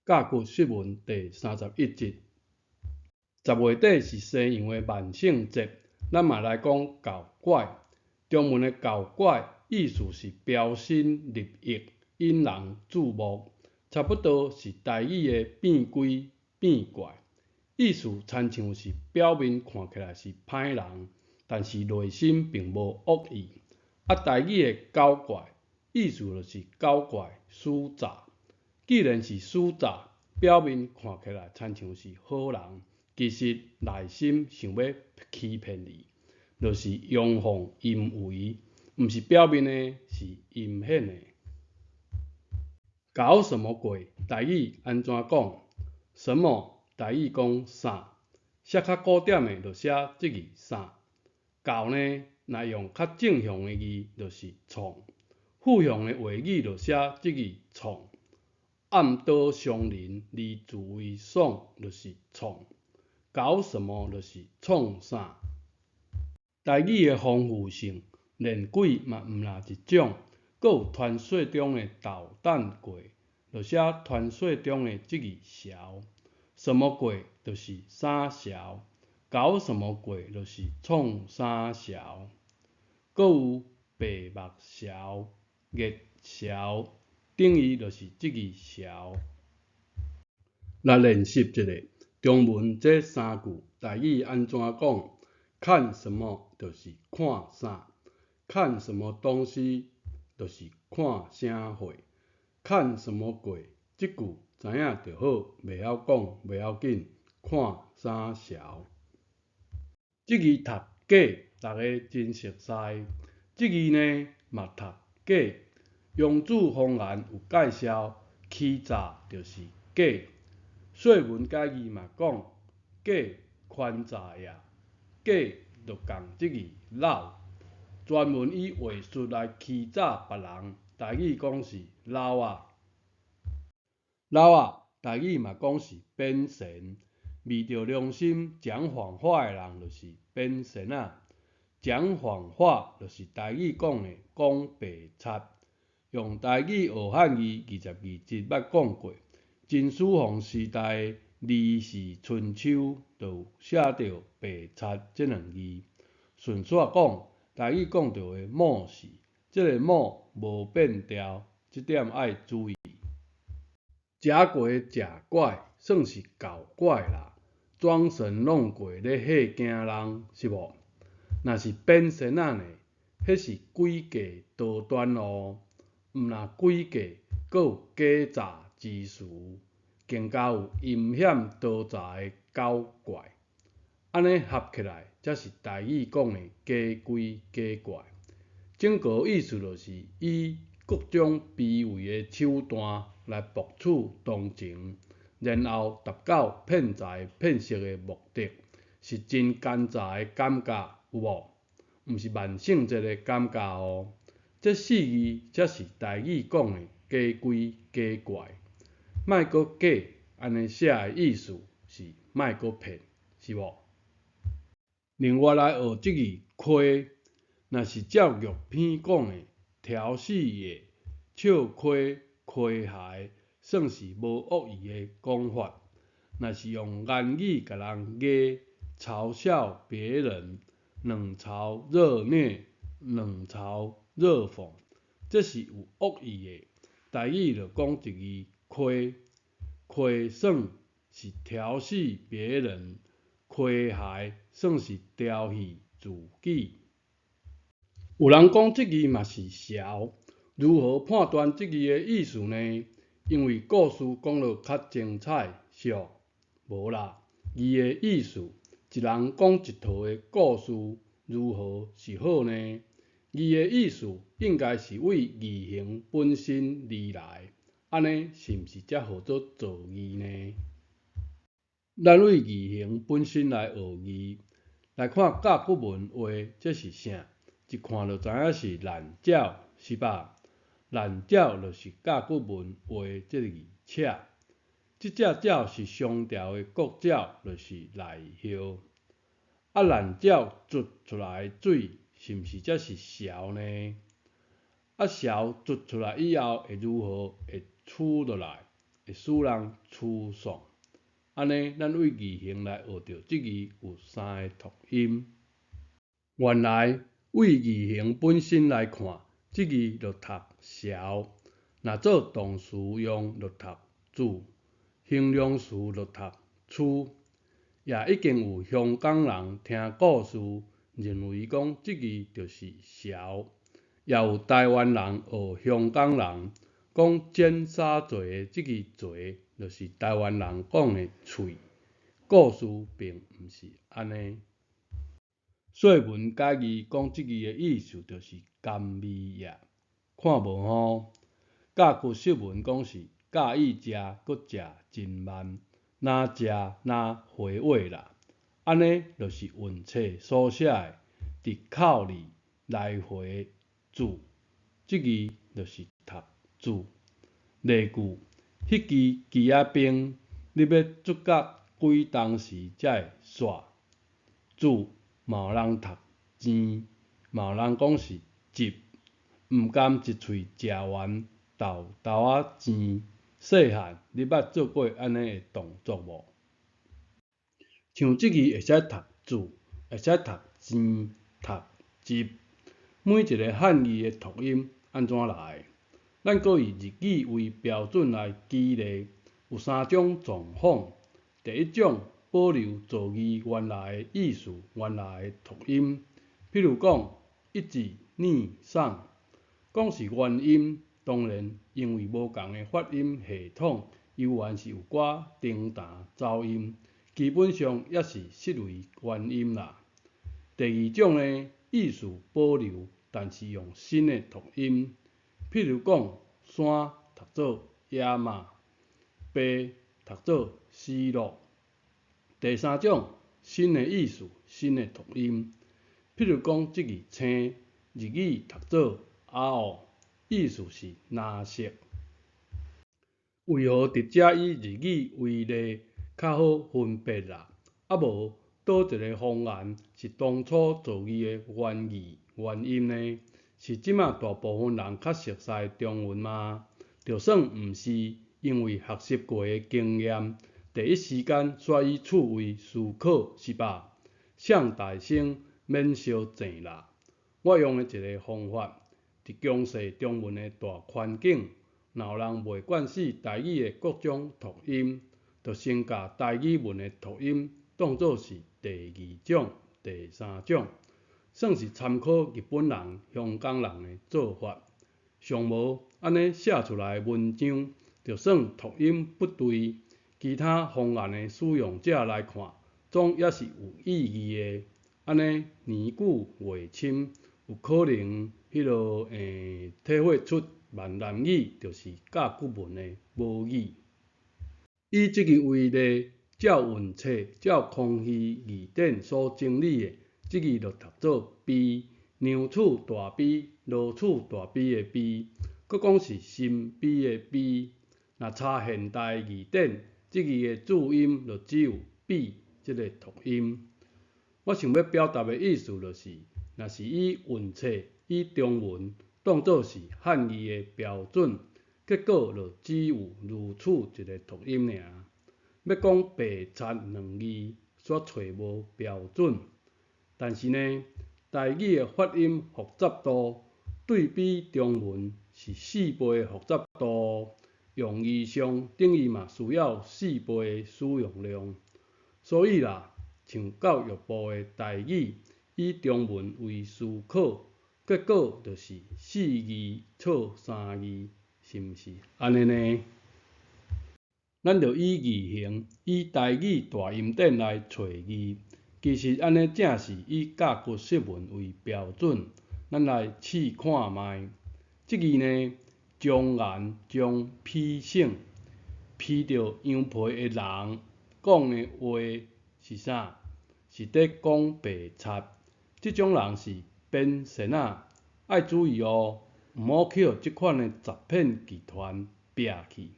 甲骨释文第31集。10月底是西洋的万圣节，咱嘛来讲搞怪。中文的搞怪意思是标新立异，引人注目，差不多是台语的变鬼变怪。意思亲像是表面看起来是歹人，但是内心并无恶意。台语的搞怪意思就是搞怪死诈。既然是死诈，表面看起来亲像是好人，其实内心想要欺骗你，就是阳奉阴违，毋是表面的，是阴险的。搞什么鬼？台语安怎讲？什么台语讲啥？写较古典的就写这字啥。搞呢，若用较正向的字就是创，负向的话语就写这字创。暗道伤人，离自为爽，就是创。搞什么就是创啥。台语的丰富性，连鬼嘛毋若一种，阁有传说中的捣蛋鬼，就写传说中的这字潲。什么鬼就是啥潲，搞什么鬼就是创啥潲。阁有白目潲、月潲，等于就是这字潲。来练习一下中文这三句，台语安怎讲？看什么就是看啥，看什么东西就是看啥货，看什么鬼？这句知影就好，袂晓讲袂要紧，看啥潲。这字读假，大家真熟悉。这字呢嘛读假，用字方言有介绍，欺诈就是假。说文解字嘛讲，假宽诈也，假就共这字老，专门以话术来欺诈别人。台语讲是老啊，老啊，台语嘛讲是变神。昧着良心讲谎话的人就是变神啊。讲谎话就是台语讲的讲白贼。用台语学汉字22集捌讲过。秦始皇时代《李氏春秋》就有写到白贼这两字。顺续讲，台语讲到的某氏，这个某无变调，这点要注意。食过食怪，算是搞怪啦，装神弄鬼咧吓惊人，是无？若是变神仔呢，迄是诡计多端咯。毋若诡计，阁有假诈之词，更加有阴险多诈的搞怪。安尼合起来，才是台语讲的假鬼假怪。整个意思就是以各种卑微的手段来博取同情，然后达到骗财骗色的目的，是真奸诈的感觉，有无？毋是万圣节的感觉哦。这四字才是台语讲的假鬼假怪。莫阁假，安尼写的意思是莫阁骗，是无？另外来学这字亏，若是照玉片讲的挑死的、笑亏、亏害，算是无恶意的讲法。若是用言语甲人揶嘲笑别人，冷嘲热虐、冷嘲热讽，这是有恶意的。台语就讲一字亏，亏算是挑衅别人，亏害算是调戏自己。有人讲这字嘛是潲，如何判断这字的意思呢？因为故事讲得较精彩，是哦？无啦，字的意思，一人讲一套的故事，如何是好呢？字的意思应该是为字形本身而来，安尼是毋是才号做造字呢？咱为字形本身来学字，来看甲骨文画这是啥？一看就知影是烂鸟，是吧？烂鸟就是甲骨文画这字车。这只鸟是商朝的国鸟，就是赖萧。烂鸟啄出来的水，是毋是才是潲呢？潲啄出来以后会如何？会出落来？会使人추爽。安尼，咱为字形来学到即字有3个读音。原来为字形本身来看，即字就读潲；若做动词用就读煮，形容词就读厝。也已经有香港人听故事，认为讲即字就是潲；也有台湾人学香港人，讲尖沙咀即字咀就是台湾人讲的喙。故事并毋是安尼。说文解字讲即字的意思就是甘味野，看无吼。教句释文讲是介意食，搁食真慢，若食若回味啦。安尼就是韵册所写的，伫口里来回煮，即字就是读煮。例句：迄支鸡仔冰，你要煮到几冬时才会煞？煮嘛有人读煎，嘛有人讲是煎，毋甘一喙食完，豆豆仔煎。细汉你捌做过安尼的动作无？像即字会使读煮，会使读煎、读煎，每一个汉字的读音安怎来？咱搁以日语为标准来举例，有3种状况。第一种，保留造字原来的意思、原来的读音。譬如讲，一字念送，讲是原音，当然因为无共的发音系统，犹原是有寡重淡走音，基本上也是视为原音啦。第二种呢，意思保留，但是用新的读音。譬如讲，山读做野马，白读做丝路。第三种，新的意思，新的读音。譬如讲，即字青，日语读做青，意思是蓝色。为何伫遮以日语为例较好分辨啦？啊无，倒一个方言是当初造字的原意、原音呢？是即马大部分人较熟悉中文吗？就算毋是，因为学习过的经验，第一时间煞以趣味思考是吧？向大声免小静啦！我用的一个方法，伫强势中文的大环境，若有人袂惯势台语的各种读音，就先甲台语文的读音当作是第2种、第3种。算是参考日本人、香港人的做法，上无安尼写出来的文章，就算读音不对，其他方言的使用者来看，总也是有意义的。安尼年久月深，有可能体会出闽南语就是甲骨文的母语。以即个为例，照韵册、照康熙字典所整理的。即字就读做悲，娘厝大悲，老厝大悲的悲，搁讲是心悲的悲。若查现代字典，即字的注音就只有悲这个读音。我想要表达的意思就是，若是以韵册、以中文当作是汉字的标准，结果就只有如此一个读音尔。要讲白贼2字，煞找无标准。但是呢，台语的发音复杂度对比中文是4倍的复杂度，用语上等于嘛需要4倍的使用量。所以啦，像教育部的台语以中文为思考，结果就是4字错3字，是毋是安尼呢？咱就以字形，以台语大音典来找字。其实安尼正是以教句释文为标准，咱来试看卖。即字呢，将颜将披胜，披着羊皮的人讲的话是啥？是伫讲白贼。即种人是变仙仔，爱注意哦，毋好去互即款的诈骗集团掠去。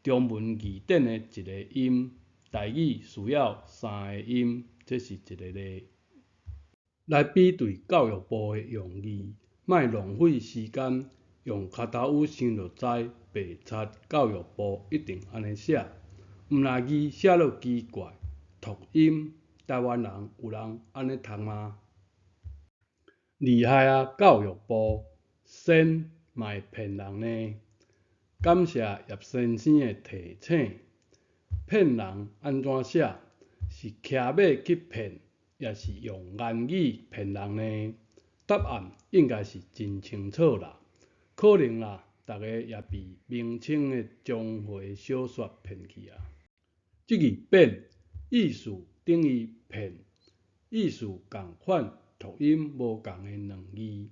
中文字典的一个音，台语需要3个音，这是一个例。来比对教育部的用字，莫浪费时间，用脚头有想就知，白插教育部一定安尼写，毋那字写落奇怪，读音台湾人有人安尼读吗？厉害啊！教育部先卖骗人呢。感谢叶先生的提醒。骗人安怎写？是骑马去骗，也是用言语骗人呢？答案应该是真清楚啦。可能啦，大家也被明清的江湖小说骗去啊。这个骗意思等于骗，意思共款，读音无共的两字，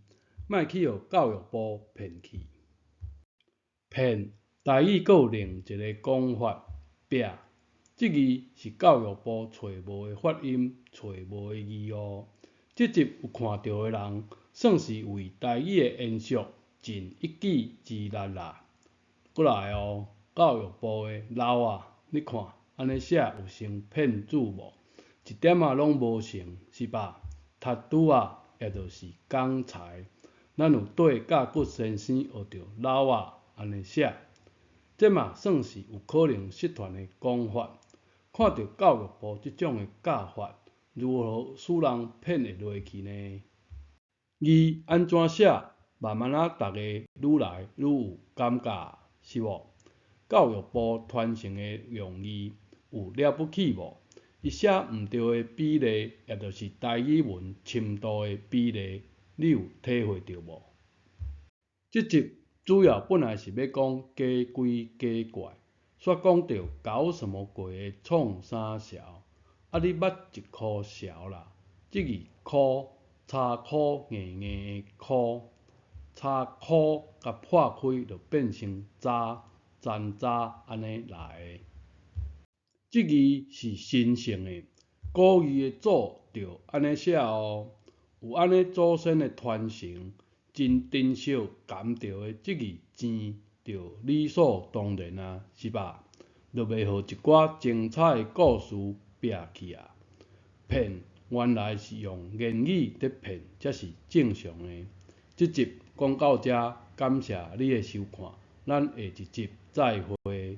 莫去互教育部骗去。骗台语阁有另一个讲法，壁。这字是教育部找无的发音，找无的字哦。这集有看到的人，算是为台语的延续尽一己之力啦。过来哦，教育部的老啊，你看安尼写有成骗子无？一点仔拢无成，是吧？读拄啊，也就是刚才，咱有对甲骨先生学着老啊安尼写，这嘛算是有可能失传的讲法。看到教育部这种的教法，如何使人骗会落去呢？字安怎写？慢慢啊，大家愈来愈有感觉，是无？教育部传承的用字有了不起无？伊写毋对的比例，也就是台语文深度的比例，你有体会到无？这集主要本来是要讲假鬼假怪，煞讲到搞什么鬼的创啥潲，啊你捌一箍潲啦？这个箍叉箍硬硬的箍，叉箍甲破开就变成渣，粘渣安尼来的。这字是神圣的，古字的祖就安尼写哦。有安尼祖先的传承，真珍惜含着的这个钱，就理所当然啊，是吧？就袂互一寡精彩的故事掠去啊。骗原来是用言语在骗，才是正常的。这集讲到这，感谢你的收看，咱下一集再会。